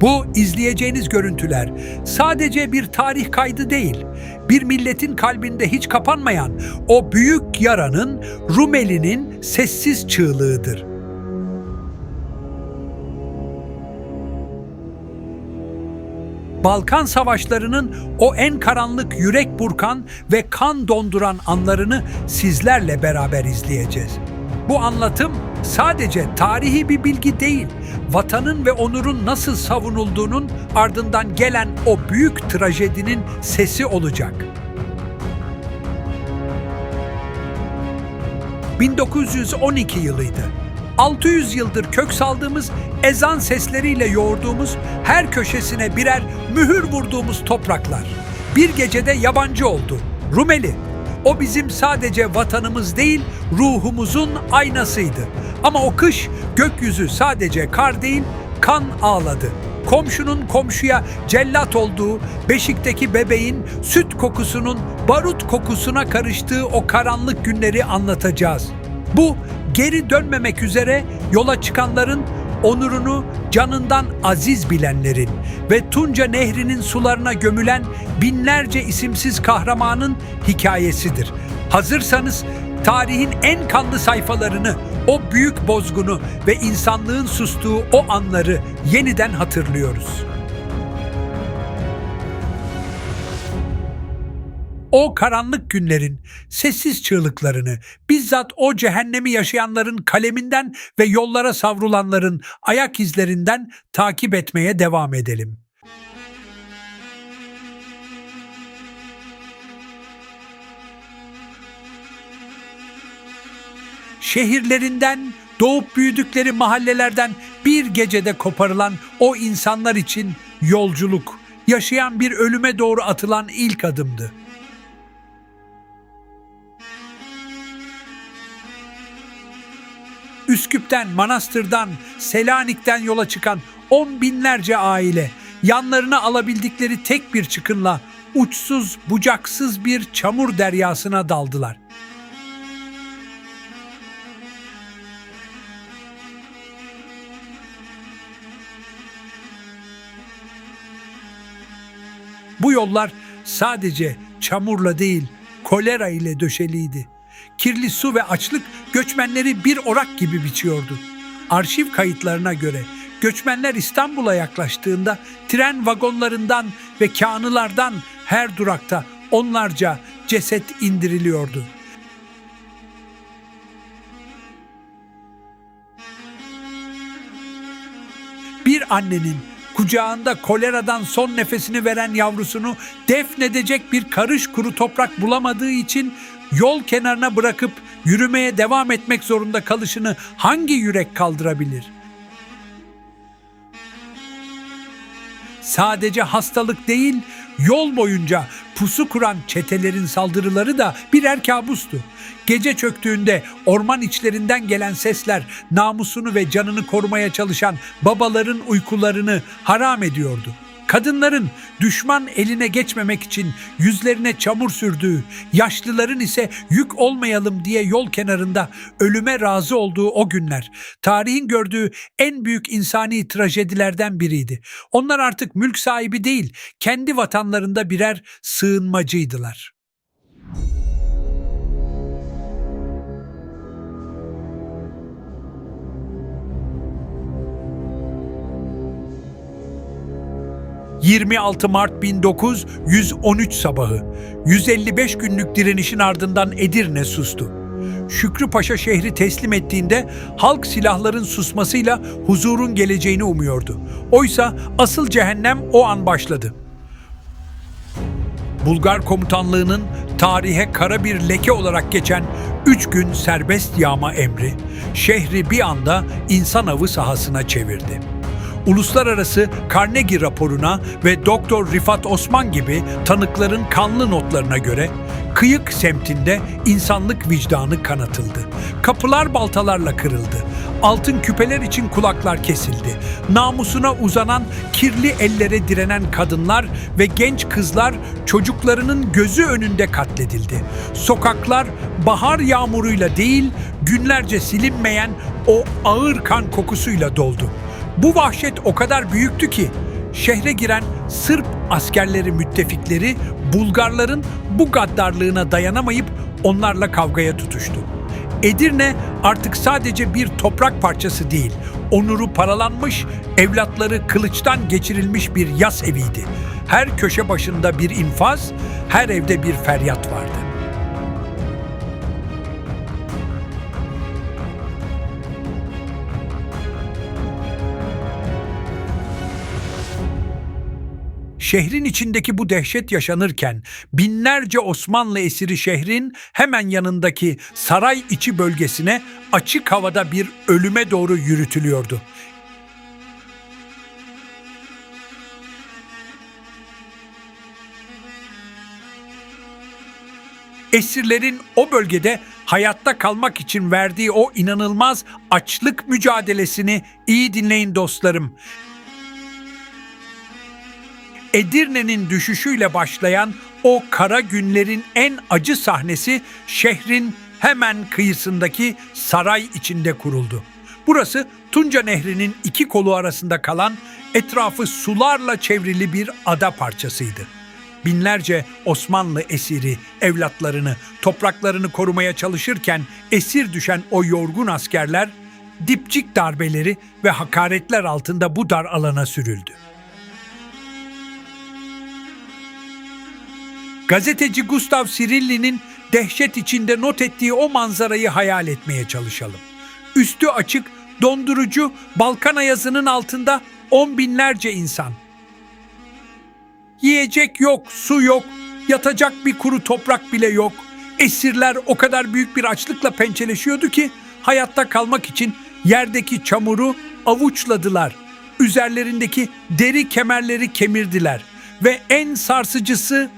Bu izleyeceğiniz görüntüler sadece bir tarih kaydı değil, bir milletin kalbinde hiç kapanmayan o büyük yaranın, Rumeli'nin sessiz çığlığıdır. Balkan Savaşları'nın o en karanlık, yürek burkan ve kan donduran anlarını sizlerle beraber izleyeceğiz. Bu anlatım sadece tarihi bir bilgi değil, vatanın ve onurun nasıl savunulduğunun ardından gelen o büyük trajedinin sesi olacak. 1912 yılıydı. 600 yıldır kök saldığımız, ezan sesleriyle yoğurduğumuz, her köşesine birer mühür vurduğumuz topraklar bir gecede yabancı oldu. Rumeli. O bizim sadece vatanımız değil, ruhumuzun aynasıydı. Ama o kış gökyüzü sadece kar değil, kan ağladı. Komşunun komşuya cellat olduğu, beşikteki bebeğin süt kokusunun barut kokusuna karıştığı o karanlık günleri anlatacağız. Bu geri dönmemek üzere yola çıkanların, onurunu canından aziz bilenlerin ve Tunca Nehri'nin sularına gömülen binlerce isimsiz kahramanın hikayesidir. Hazırsanız tarihin en kanlı sayfalarını, o büyük bozgunu ve insanlığın sustuğu o anları yeniden hatırlıyoruz. O karanlık günlerin sessiz çığlıklarını, bizzat o cehennemi yaşayanların kaleminden ve yollara savrulanların ayak izlerinden takip etmeye devam edelim. Şehirlerinden, doğup büyüdükleri mahallelerden bir gecede koparılan o insanlar için yolculuk, yaşayan bir ölüme doğru atılan ilk adımdı. Üsküp'ten, Manastır'dan, Selanik'ten yola çıkan 10 binlerce aile, yanlarına alabildikleri tek bir çıkınla uçsuz bucaksız bir çamur deryasına daldılar. Bu yollar sadece çamurla değil, kolera ile döşeliydi. Kirli su ve açlık göçmenleri bir orak gibi biçiyordu. Arşiv kayıtlarına göre göçmenler İstanbul'a yaklaştığında tren vagonlarından ve kağnılardan her durakta onlarca ceset indiriliyordu. Bir annenin kucağında koleradan son nefesini veren yavrusunu defnedecek bir karış kuru toprak bulamadığı için yol kenarına bırakıp yürümeye devam etmek zorunda kalışını hangi yürek kaldırabilir? Sadece hastalık değil, yol boyunca pusu kuran çetelerin saldırıları da birer kabustu. Gece çöktüğünde orman içlerinden gelen sesler namusunu ve canını korumaya çalışan babaların uykularını haram ediyordu. Kadınların düşman eline geçmemek için yüzlerine çamur sürdüğü, yaşlıların ise yük olmayalım diye yol kenarında ölüme razı olduğu o günler, tarihin gördüğü en büyük insani trajedilerden biriydi. Onlar artık mülk sahibi değil, kendi vatanlarında birer sığınmacıydılar. ...26 Mart 1913 sabahı, 155 günlük direnişin ardından Edirne sustu. Şükrü Paşa şehri teslim ettiğinde halk silahların susmasıyla huzurun geleceğini umuyordu. Oysa asıl cehennem o an başladı. Bulgar komutanlığının tarihe kara bir leke olarak geçen 3 gün serbest yağma emri, şehri bir anda insan avı sahasına çevirdi. Uluslararası Carnegie raporuna ve Doktor Rifat Osman gibi tanıkların kanlı notlarına göre Kıyık semtinde insanlık vicdanı kanatıldı. Kapılar baltalarla kırıldı. Altın küpeler için kulaklar kesildi. Namusuna uzanan kirli ellere direnen kadınlar ve genç kızlar çocuklarının gözü önünde katledildi. Sokaklar bahar yağmuruyla değil, günlerce silinmeyen o ağır kan kokusuyla doldu. Bu vahşet o kadar büyüktü ki Şehre giren Sırp askerleri müttefikleri Bulgarların bu gaddarlığına dayanamayıp onlarla kavgaya tutuştu. Edirne artık sadece bir toprak parçası değil, onuru paralanmış, evlatları kılıçtan geçirilmiş bir yas eviydi. Her köşe başında bir infaz, her evde bir feryat vardı. Şehrin içindeki bu dehşet yaşanırken binlerce Osmanlı esiri şehrin hemen yanındaki saray içi bölgesine açık havada bir ölüme doğru yürütülüyordu. Esirlerin o bölgede hayatta kalmak için verdiği o inanılmaz açlık mücadelesini iyi dinleyin dostlarım. Edirne'nin düşüşüyle başlayan o kara günlerin en acı sahnesi şehrin hemen kıyısındaki saray içinde kuruldu. Burası Tunca Nehri'nin iki kolu arasında kalan, etrafı sularla çevrili bir ada parçasıydı. Binlerce Osmanlı esiri evlatlarını, topraklarını korumaya çalışırken esir düşen o yorgun askerler dipçik darbeleri ve hakaretler altında bu dar alana sürüldü. Gazeteci Gustav Cirilli'nin dehşet içinde not ettiği o manzarayı hayal etmeye çalışalım. Üstü açık, dondurucu Balkan ayazının altında on binlerce insan. Yiyecek yok, su yok, yatacak bir kuru toprak bile yok. Esirler o kadar büyük bir açlıkla pençeleşiyordu ki hayatta kalmak için yerdeki çamuru avuçladılar. Üzerlerindeki deri kemerleri kemirdiler ve en sarsıcısı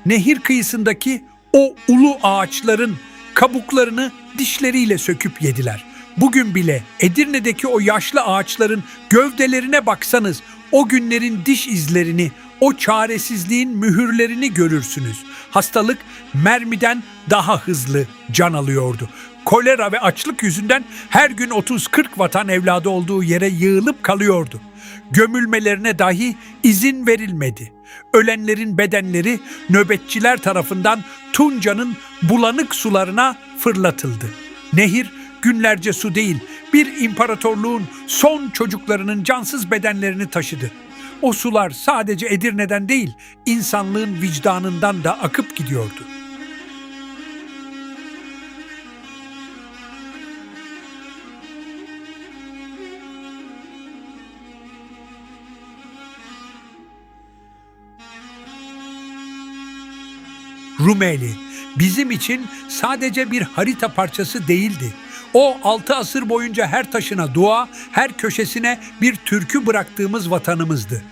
nehir kıyısındaki o ulu ağaçların kabuklarını dişleriyle söküp yediler. Bugün bile Edirne'deki o yaşlı ağaçların gövdelerine baksanız o günlerin diş izlerini, o çaresizliğin mühürlerini görürsünüz. Hastalık mermiden daha hızlı can alıyordu. Kolera ve açlık yüzünden her gün 30-40 vatan evladı olduğu yere yığılıp kalıyordu. Gömülmelerine dahi izin verilmedi. Ölenlerin bedenleri nöbetçiler tarafından Tunca'nın bulanık sularına fırlatıldı. Nehir günlerce su değil, bir imparatorluğun son çocuklarının cansız bedenlerini taşıdı. O sular sadece Edirne'den değil, insanlığın vicdanından da akıp gidiyordu. Rumeli bizim için sadece bir harita parçası değildi. O 6 asır boyunca her taşına dua, her köşesine bir türkü bıraktığımız vatanımızdı.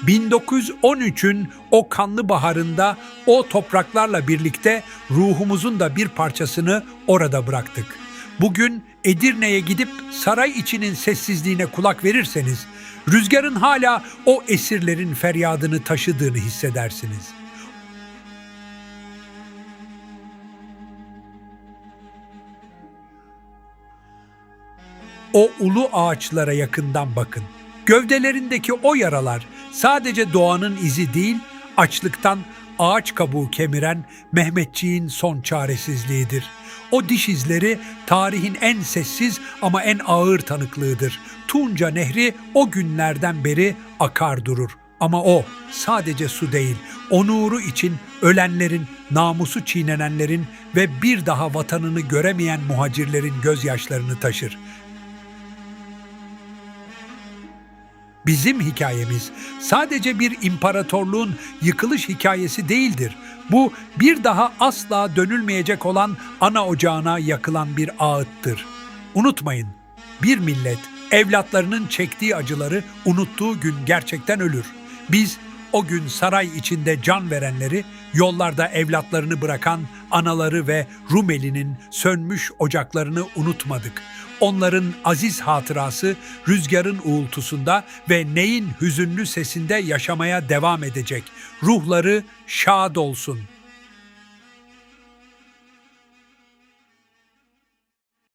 ...1913'ün o kanlı baharında o topraklarla birlikte ruhumuzun da bir parçasını orada bıraktık. Bugün Edirne'ye gidip saray içinin sessizliğine kulak verirseniz, rüzgarın hala o esirlerin feryadını taşıdığını hissedersiniz. O ulu ağaçlara yakından bakın. Gövdelerindeki o yaralar sadece doğanın izi değil, açlıktan ağaç kabuğu kemiren Mehmetçiğin son çaresizliğidir. O diş izleri tarihin en sessiz ama en ağır tanıklığıdır. Tunca Nehri o günlerden beri akar durur. Ama o sadece su değil, onuru için ölenlerin, namusu çiğnenenlerin ve bir daha vatanını göremeyen muhacirlerin gözyaşlarını taşır. Bizim hikayemiz sadece bir imparatorluğun yıkılış hikayesi değildir. Bu bir daha asla dönülmeyecek olan ana ocağına yakılan bir ağıttır. Unutmayın, bir millet evlatlarının çektiği acıları unuttuğu gün gerçekten ölür. Biz o gün saray içinde can verenleri, yollarda evlatlarını bırakan anaları ve Rumeli'nin sönmüş ocaklarını unutmadık. Onların aziz hatırası rüzgarın uğultusunda ve neyin hüzünlü sesinde yaşamaya devam edecek. Ruhları şad olsun.